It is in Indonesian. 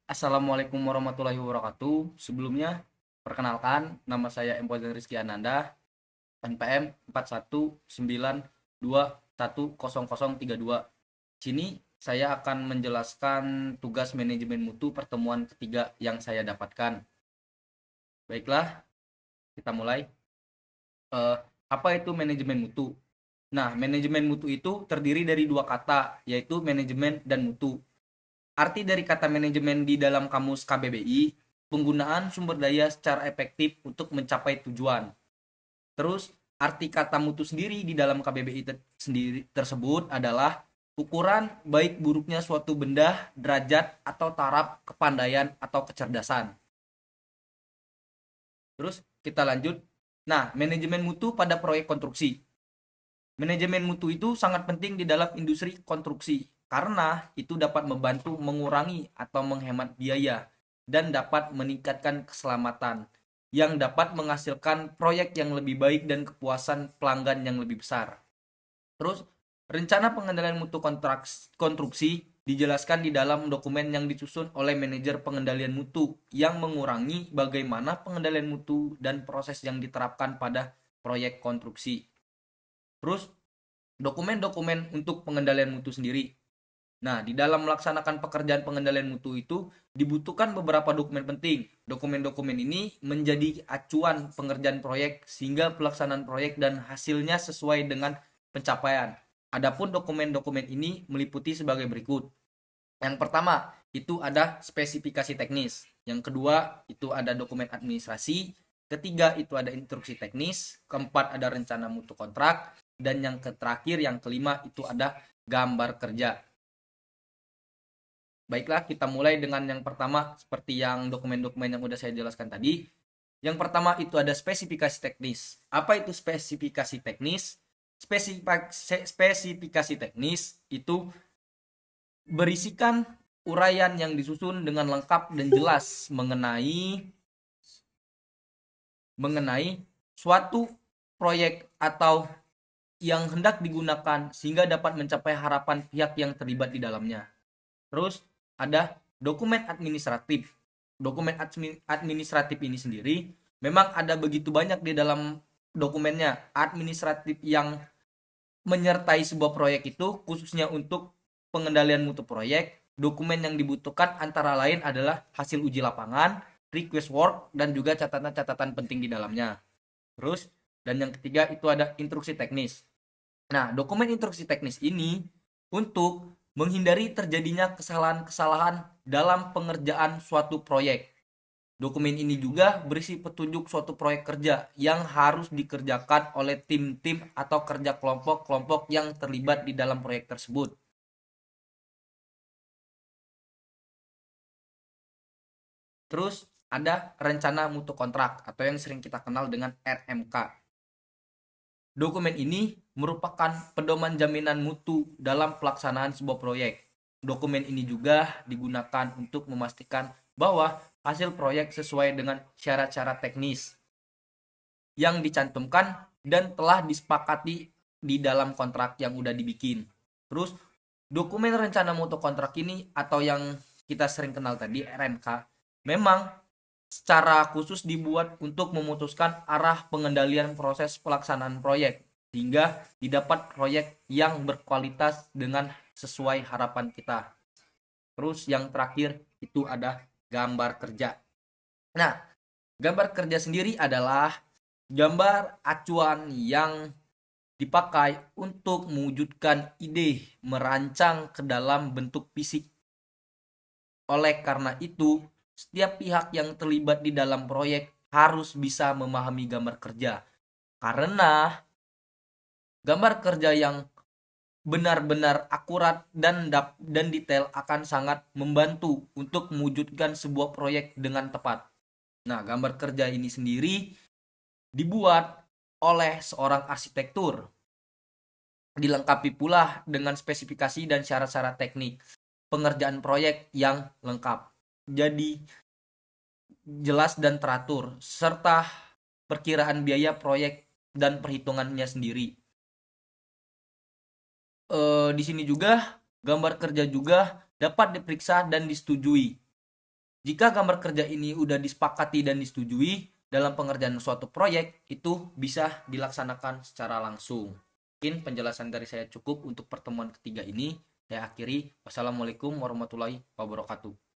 Assalamualaikum warahmatullahi wabarakatuh. Sebelumnya, perkenalkan, nama saya Empozen Rizky Ananda, NPM 4192110032. Sini saya akan menjelaskan tugas manajemen mutu pertemuan ketiga yang saya dapatkan. Baiklah, kita mulai. Apa itu manajemen mutu? Nah, manajemen mutu itu terdiri dari dua kata, yaitu manajemen dan mutu. Arti dari kata manajemen di dalam kamus KBBI, penggunaan sumber daya secara efektif untuk mencapai tujuan. Terus, arti kata mutu sendiri di dalam KBBI sendiri tersebut adalah ukuran baik buruknya suatu benda, derajat, atau taraf kepandaian atau kecerdasan. Terus, kita lanjut. Nah, manajemen mutu pada proyek konstruksi. Manajemen mutu itu sangat penting di dalam industri konstruksi karena itu dapat membantu mengurangi atau menghemat biaya dan dapat meningkatkan keselamatan yang dapat menghasilkan proyek yang lebih baik dan kepuasan pelanggan yang lebih besar. Terus, rencana pengendalian mutu konstruksi dijelaskan di dalam dokumen yang disusun oleh manajer pengendalian mutu yang mengurangi bagaimana pengendalian mutu dan proses yang diterapkan pada proyek konstruksi. Terus, dokumen-dokumen untuk pengendalian mutu sendiri. Nah, di dalam melaksanakan pekerjaan pengendalian mutu itu dibutuhkan beberapa dokumen penting. Dokumen-dokumen ini menjadi acuan pengerjaan proyek sehingga pelaksanaan proyek dan hasilnya sesuai dengan pencapaian. Adapun dokumen-dokumen ini meliputi sebagai berikut. Yang pertama, itu ada spesifikasi teknis. Yang kedua, itu ada dokumen administrasi. Ketiga, itu ada instruksi teknis. Keempat, ada rencana mutu kontrak. Dan yang terakhir, yang kelima, itu ada gambar kerja. Baiklah, kita mulai dengan yang pertama, seperti yang dokumen-dokumen yang udah saya jelaskan tadi. Yang pertama itu ada spesifikasi teknis. Apa itu spesifikasi teknis? Spesifikasi teknis itu berisikan uraian yang disusun dengan lengkap dan jelas mengenai suatu proyek atau yang hendak digunakan sehingga dapat mencapai harapan pihak yang terlibat di dalamnya. Terus ada dokumen administratif. Dokumen administratif ini sendiri memang ada begitu banyak di dalam dokumennya. Administratif yang menyertai sebuah proyek itu khususnya untuk pengendalian mutu proyek. Dokumen yang dibutuhkan antara lain adalah hasil uji lapangan, request work, dan juga catatan-catatan penting di dalamnya. Terus, dan yang ketiga itu ada instruksi teknis. Nah, dokumen instruksi teknis ini untuk menghindari terjadinya kesalahan-kesalahan dalam pengerjaan suatu proyek. Dokumen ini juga berisi petunjuk suatu proyek kerja yang harus dikerjakan oleh tim-tim atau kerja kelompok-kelompok yang terlibat di dalam proyek tersebut. Terus ada rencana mutu kontrak atau yang sering kita kenal dengan RMK. Dokumen ini merupakan pedoman jaminan mutu dalam pelaksanaan sebuah proyek. Dokumen ini juga digunakan untuk memastikan bahwa hasil proyek sesuai dengan syarat-syarat teknis yang dicantumkan dan telah disepakati di dalam kontrak yang udah dibikin. Terus, dokumen rencana mutu kontrak ini atau yang kita sering kenal tadi RMK memang secara khusus dibuat untuk memutuskan arah pengendalian proses pelaksanaan proyek sehingga didapat proyek yang berkualitas dengan sesuai harapan kita. Terus yang terakhir itu ada gambar kerja. Nah, gambar kerja sendiri adalah gambar acuan yang dipakai untuk mewujudkan ide merancang ke dalam bentuk fisik. Oleh karena itu, setiap pihak yang terlibat di dalam proyek harus bisa memahami gambar kerja. Karena gambar kerja yang benar-benar akurat dan detail akan sangat membantu untuk mewujudkan sebuah proyek dengan tepat. Nah, gambar kerja ini sendiri dibuat oleh seorang arsitektur, dilengkapi pula dengan spesifikasi dan syarat-syarat teknik pengerjaan proyek yang lengkap. Jadi jelas dan teratur serta perkiraan biaya proyek dan perhitungannya sendiri. Di sini juga gambar kerja juga dapat diperiksa dan disetujui Jika gambar kerja ini udah disepakati dan disetujui dalam pengerjaan suatu proyek, itu bisa dilaksanakan secara langsung. Mungkin penjelasan dari saya cukup untuk pertemuan ketiga ini. Saya akhiri. Wassalamualaikum warahmatullahi wabarakatuh.